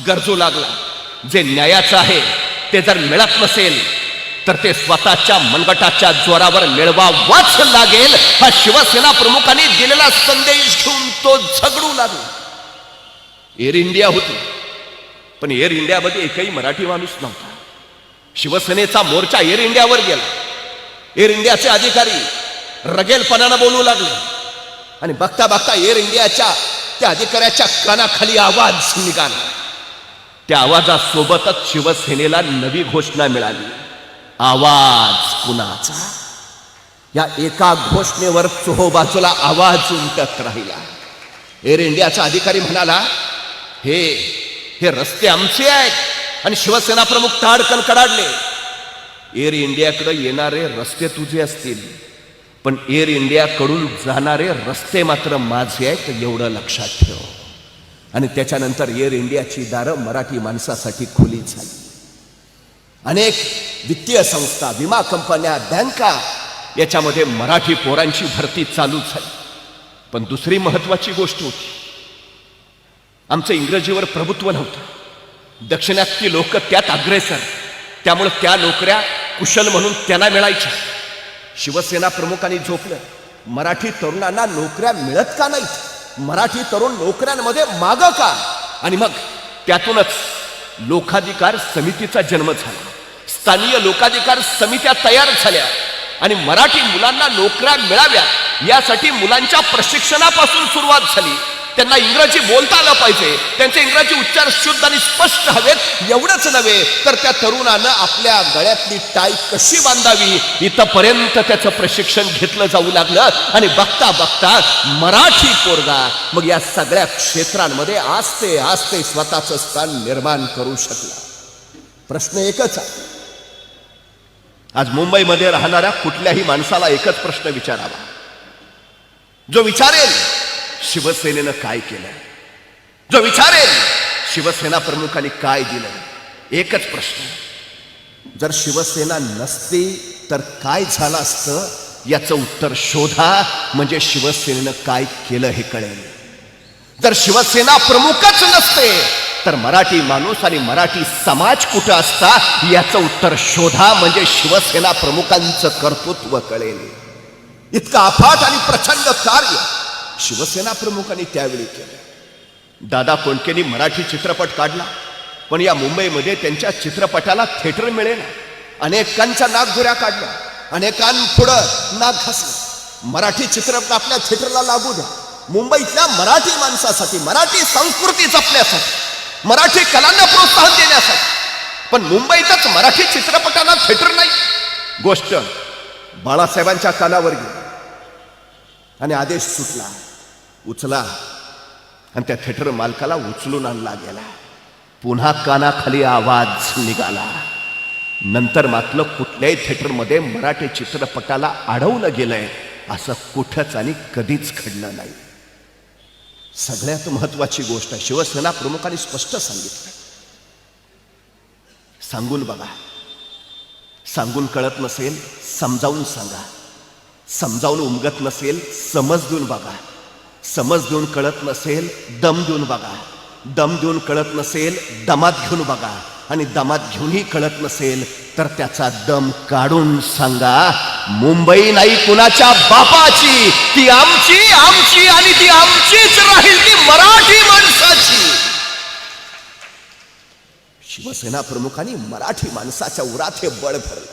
गरजू लागला. जे न्यायाचं आहे ते जर मिळत नसेल तर ते स्वतःच्या मनगटाच्या जोरावर मिळवावाच लागेल. हा शिवसेना प्रमुखांनी दिलेला संदेश घेऊन तो झगडू लागला. एअर इंडिया होती, पण एअर इंडियामध्ये एकही मराठी माणूस नव्हता. शिवसेनेचा मोर्चा एअर इंडियावर गेला. एअर इंडियाचे अधिकारी रगेलपणानं बोलू लागले आणि बघता बघता एअर इंडियाच्या त्या अधिकाऱ्याच्या कानाखाली आवाज निघाला. त्या आवाजासोबतच शिवसेनेला नवी घोषणा मिळाली. आवाज कुणाचा? या एका घोषणेवर चोहोबाजूला आवाज उमटत राहिला. एअर इंडियाचा अधिकारी म्हणाला, हे रस्ते आमचे आहेत आणि शिवसेना प्रमुख ताडकन कडाडले. एअर इंडियाकडे येणारे रस्ते तुझे असतील, पण एअर इंडियाकडून जाणारे रस्ते मात्र माझे आहेत, एवढं लक्षात ठेव. आणि त्याच्यानंतर एअर इंडियाची दारं मराठी माणसासाठी खुली झाली. अनेक वित्तीय संस्था, विमा कंपन्या, बँका याच्यामध्ये मराठी पोरांची भरती चालू झाली. पण दुसरी महत्वाची गोष्ट होती, आमचं इंग्रजीवर प्रभुत्व नव्हतं. दक्षिणातली लोक त्यात अग्रेसर, त्यामुळे त्या नोकऱ्या कुशल म्हणून त्यांना मिळायच्या. शिवसेना प्रमुखांनी झोपलं, मराठी तरुणांना नोकऱ्या मिळत का नाहीत? मराठी तरुण नोकऱ्यांमध्ये मागं का? आणि मग त्यातूनच लोकाधिकार समितीचा जन्म झाला. स्थानिक लोकाधिकार समित्या तयार झाल्या आणि मराठी मुलांना नोकऱ्या मिळाव्यात यासाठी मुलांच्या प्रशिक्षणापासून सुरुवात झाली. त्यांना इंग्रजी बोलता आलं पाहिजे, त्यांचे इंग्रजी उच्चार शुद्ध आणि स्पष्ट हवेत. एवढंच नव्हे तर त्या तरुणानं आपल्या गळ्यातली टाय कशी बांधावी इथपर्यंत त्याचं प्रशिक्षण घेतलं जाऊ लागलं. आणि बघता बघता मराठी पोरगा मग या सगळ्या क्षेत्रांमध्ये आस्ते आस्ते स्वतःचं स्थान निर्माण करू शकला. प्रश्न एकच आहे, आज मुंबईमध्ये राहणाऱ्या कुठल्याही माणसाला एकच प्रश्न विचारावा, जो विचारेल शिवसेनेनं काय केलं, जो विचारेल शिवसेना प्रमुखांनी काय दिलं, एकच प्रश्न, जर शिवसेना नसती तर काय झालं असतं याचं उत्तर शोधा, म्हणजे शिवसेनेनं काय केलं हे कळेल. जर शिवसेना प्रमुखच नसते तर मराठी माणूस आणि मराठी समाज कुठं असता याचं उत्तर शोधा, म्हणजे शिवसेना प्रमुखांचं कर्तृत्व कळेल. इतकं अफाट आणि प्रचंड कार्य शिवसेना प्रमुखांनी त्यावेळी केलं. दादा कोंडकेंनी मराठी चित्रपट काढला, पण या मुंबईमध्ये त्यांच्या चित्रपटाला थिएटर मिळेल. अनेकांच्या नाकधुऱ्या काढल्या, अनेकांपुढं नाक घासलं. मराठी चित्रपट आपल्या थिएटरला लागू द्या. मुंबईतल्या मराठी माणसासाठी, मराठी संस्कृती जपण्यासाठी, मराठी कलांना प्रोत्साहन देण्यासाठी. पण मुंबईतच मराठी चित्रपटाला थिएटर नाही. गोष्ट बाळासाहेबांच्या कानावर गेली आणि आदेश सुटला, उचला. आणि त्या थिएटर मालकाला उचलून आणला गेला. पुन्हा कानाखाली आवाज निघाला. नंतर मात्र कुठल्याही थिएटरमध्ये मराठी चित्रपटाला अडवलं गेलंय असं कुठंच आणि कधीच घडलं नाही. सगळ्यात महत्वाची गोष्ट शिवसेना प्रमुखांनी स्पष्ट सांगितलं, सांगून बघा. सांगून कळत नसेल समजावून सांगा, समजावून उमगत नसेल समज देऊन बघा, समज देऊन कळत नसेल दम देऊन बघा, दम देऊन कळत नसेल दमात घेऊन बघा, आणि दमात घेऊनही कळत नसेल तर त्याचा दम काढून सांगा. मुंबई नाही कुणाच्या बापाची, ती आमची, आमची आणि ती आमचीच राहील, ती मराठी माणसाची. शिवसेना प्रमुखांनी मराठी माणसाच्या उरात हे बळ भरलं,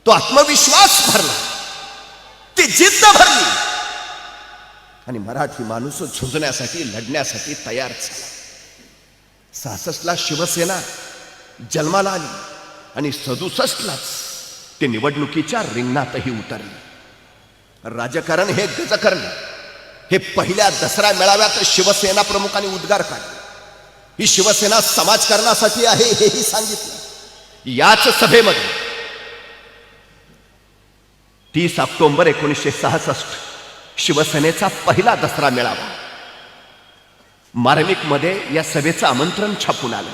तो आत्मविश्वास भरला, ती जिद्द भरली आणि मराठी माणूस झुंजण्यासाठी, लढण्यासाठी तयार झाला. 66 ला शिवसेना जन्माला आली आणि 67लाच ते निवडणुकीच्या रिंगणातही उतरले. राजकारण हे गजकरण, हे पहिल्या दसरा मेळाव्यात शिवसेना प्रमुखांनी उद्गार काढले. ही शिवसेना समाजकारणासाठी आहे हेही सांगितलं. याच सभेमध्ये 30 ऑक्टोबर 1966 शिवसेनेचा पहिला दसरा मेळावा. मार्मिक मध्ये या सभेचं आमंत्रण छापून आलं.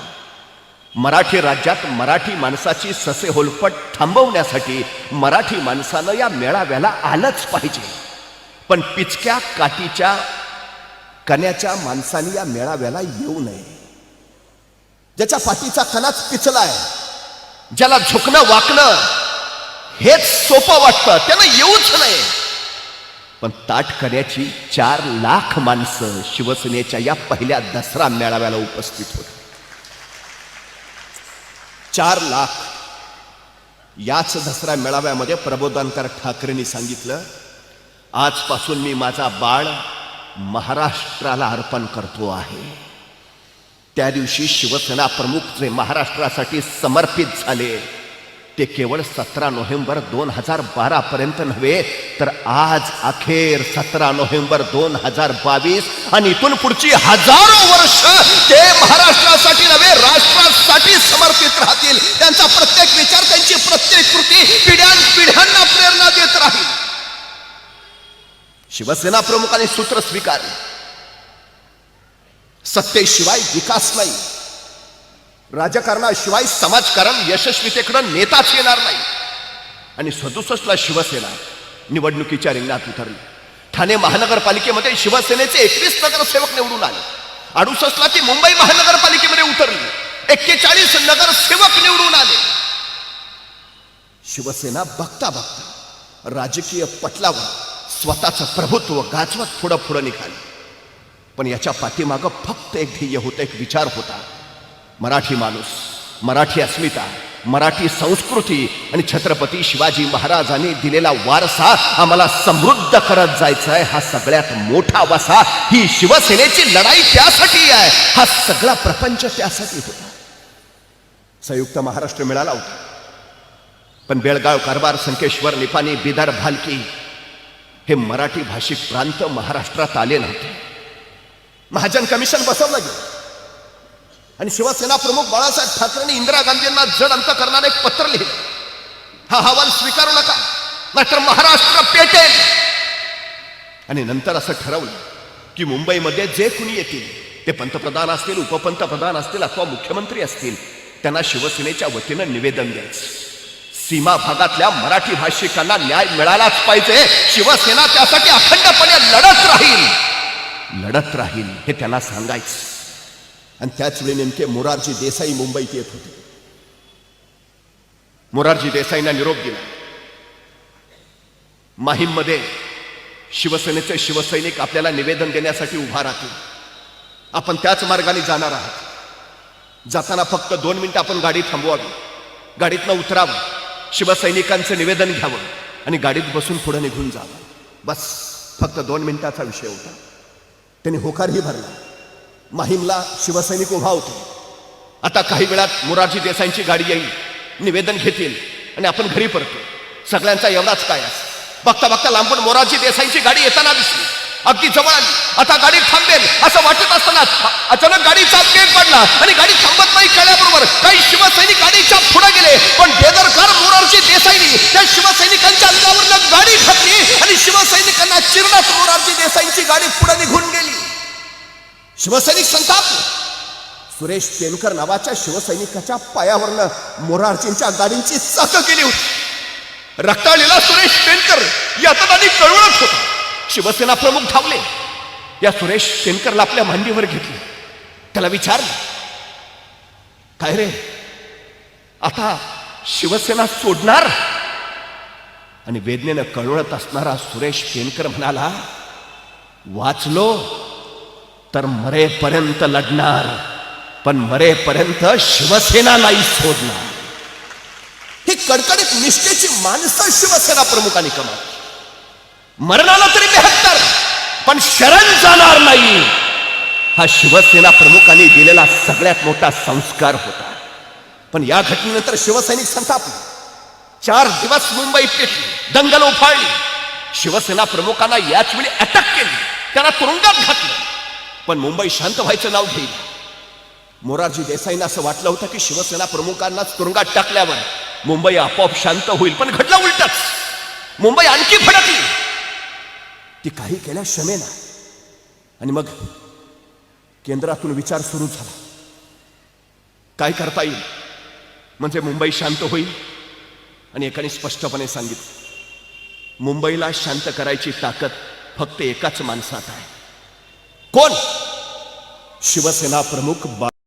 मराठी राज्यात मराठी माणसाची ससे होलपट थांबवण्यासाठी मराठी माणसानं या मेळाव्याला आलंच पाहिजे. पण पिचक्या काठीच्या कण्याच्या माणसांनी या मेळाव्याला येऊ नये. ज्याच्या पाठीचा कणाच पिचलाय, ज्याला झुकणं वाकणं हेच सोपं वाटतं, त्याला येऊच नाही. पण ताठ करण्याची 4 लाख माणसं शिवसेनेच्या या पहिल्या दसरा मेळाव्याला उपस्थित होती. 4 लाख. याच दसरा मेळाव्यामध्ये प्रबोधनकार ठाकरेंनी सांगितलं, आजपासून मी माझा बाळ महाराष्ट्राला अर्पण करतो आहे. त्या दिवशी शिवसेना प्रमुख जे महाराष्ट्रासाठी समर्पित झाले ते केवळ 17 नोव्हेंबर 2012 पर्यंत नव्हे, तर आज अखेर 17 नोव्हेंबर 2022 आणि इथून पुढची हजारो वर्ष ते महाराष्ट्रासाठी नव्हे, राष्ट्रासाठी समर्पित राहतील. त्यांचा प्रत्येक विचार, त्यांची प्रत्येक कृती पिढ्यानपिढ्यांना प्रेरणा देत राहील. शिवसेना प्रमुखांनी सूत्र स्वीकारले, सत्तेशिवाय विकास नाही, राजकारणाशिवाय समाजकारण यशस्वीतेकडे नेताच येणार नाही. आणि 67 शिवसेना निवडणुकीच्या रिंगणात उतरली. ठाणे महानगरपालिकेमध्ये शिवसेनेचे 21 नगरसेवक निवडून आले. 68 ती मुंबई महानगरपालिकेमध्ये उतरली. 41 नगरसेवक निवडून आले. शिवसेना बघता बघता राजकीय पटलावर स्वतःचं प्रभुत्व गाजवत पुढं पुढं निघाली. पण याच्या पाठीमागं फक्त एक ध्येय होतं, एक विचार होता. मराठी माणूस, मराठी अस्मिता, मराठी संस्कृती आणि छत्रपती शिवाजी महाराजांनी दिलेला वारसा आम्हाला समृद्ध करत जायचा आहे. हा सगळ्यात मोठा वारसा. ही शिवसेनेची लढाई त्यासाठी आहे. हा सगळा प्रपंच त्यासाठी होता. संयुक्त महाराष्ट्र मिळाला होता, पण बेळगाव, कारवार, संकेश्वर, निपाणी, बिदर, भालकी हे मराठी भाषिक प्रांत महाराष्ट्रात आले नव्हते. महाजन कमिशन बसवलं गेलं आणि शिवसेना प्रमुख बाळासाहेब ठाकरेंनी इंदिरा गांधींना जड अंत करणारे एक पत्र लिहिलं. हा अहवाल स्वीकारू नका, नाहीतर महाराष्ट्र पेटेल. आणि नंतर असं ठरवलं की मुंबईमध्ये जे कुणी येतील, ते पंतप्रधान असतील, उपपंतप्रधान असतील अथवा मुख्यमंत्री असतील, त्यांना शिवसेनेच्या वतीनं निवेदन द्यायचं. सीमा भागातल्या मराठी भाषिकांना न्याय मिळालाच पाहिजे. शिवसेना त्यासाठी अखंडपणे लढत राहील हे त्यांना सांगायचं. आणि त्याच वेळी नेमके मोरारजी देसाई मुंबईत येत होते. मोरारजी देसाईंना निरोप दिला. माहीममध्ये शिवसेनेचे शिवसैनिक आपल्याला निवेदन देण्यासाठी उभा राहतील. आपण त्याच मार्गाने जाणार आहात. जाताना फक्त 2 मिनिटं आपण गाडी थांबवावी, गाडीतनं उतरावं, शिवसैनिकांचं निवेदन घ्यावं आणि गाडीत बसून पुढे निघून जावं. बस फक्त 2 मिनिटाचा विषय होता. त्यांनी होकारही भरला. माहीमला शिवसैनिक उभा होते. आता काही वेळात मोरारजी देसाईंची गाडी येईल, निवेदन घेतील आणि आपण घरी परतो. सगळ्यांचा एवढाच काय असं. बघता बघता लांबून मोरारजी देसाईंची गाडी येताना दिसली. अगदी जवळ आली. आता गाडी थांबेल असं वाटत असताना अचानक गाडीचा ब्रेक पडला आणि गाडी थांबत नाही कळल्याबरोबर काही शिवसैनिक गाडीच्या पुढे गेले. पण बेदरकार मोरारजी देसाईंनी त्या शिवसैनिकांच्या अंगावर गाडी घातली आणि शिवसैनिकांना चिरडत मोरारजी देसाईंची गाडी पुढे निघून गेली. शिवसैनिक संतापले. सुरेश पेनकर नावाच्या शिवसैनिकाच्या पायावरनं मोरारजींच्या गाडींची चाकं केली होती. रक्ताळलेला सुरेश पेनकर यातनाने कळवळत होता. शिवसेना प्रमुख धावले. या सुरेश पेनकरला आपल्या मांडीवर घेतले. त्याला विचारलं, काय रे, आता शिवसेना सोडणार? आणि वेदनेनं कळवळत असणारा सुरेश पेनकर म्हणाला, वाचलो तर मरेपर्यंत लढणार, पण मरेपर्यंत शिवसेना नाही सोडणार. ही कडकडीत निष्ठेची माणसं शिवसेना प्रमुखांनी कमावली. मरणाला तरी 72, पण शरण जाणार नाही. हा शिवसेना प्रमुखांनी दिलेला सगळ्यात मोठा संस्कार होता. पण या घटनेनंतर शिवसैनिक संतापले. 4 दिवस मुंबई पेटली, दंगल उफाळली. शिवसेना प्रमुखांना याच वेळी अटक केली, त्यांना तुरुंगात घातलं. पण मुंबई शांत व्हायचं नाव घेईल. मोरारजी देसाईंना असं वाटलं होतं की शिवसेना प्रमुखांना तुरुंगात टाकल्यावर मुंबई आपोआप शांत होईल, पण घडलं उलटच. मुंबई आणखी भडकली. ती काही केल्या क्षमेना. आणि मग केंद्रातून विचार सुरू झाला, काय करता येईल म्हणजे मुंबई शांत होईल. आणि एकाने स्पष्टपणे सांगितलं, मुंबईला शांत करायची ताकद फक्त एकाच माणसात आहे. कोण? शिवसेना प्रमुख